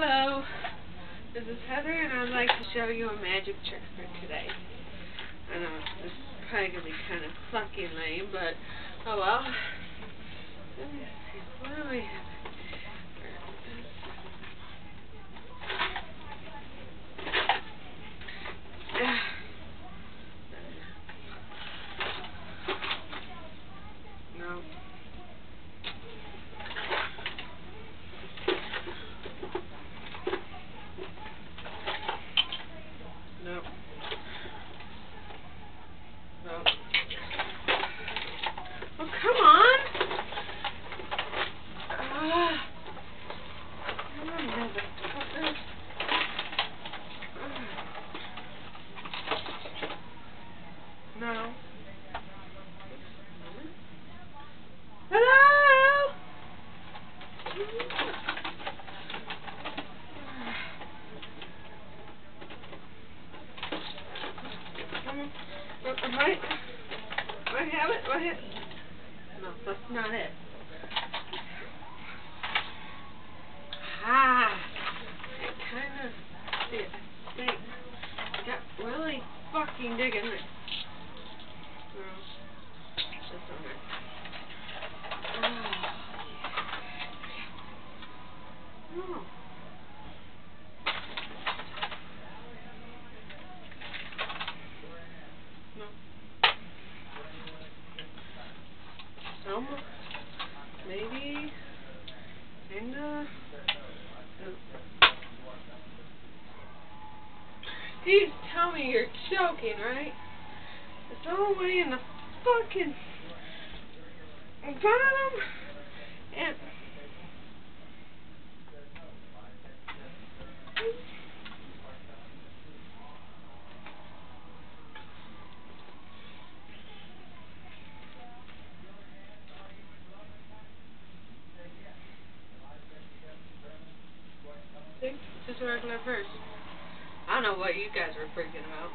Hello, this is Heather, and I'd like to show you a magic trick for today. I know this is probably going to be kind of fucking lame, but oh well. Let me see, what do we have? No. No. No. Oh, come on! Motherfucker. No. Hello? I have it? What hit? No, that's not it. Ah! It kind of, I think, got really fucking digging it. No, that's not it. No. No. Some, maybe, kinda. Please tell me you're joking, right? It's all the way in the fucking bottom, and see, just a regular purse. I don't know what you guys were freaking about.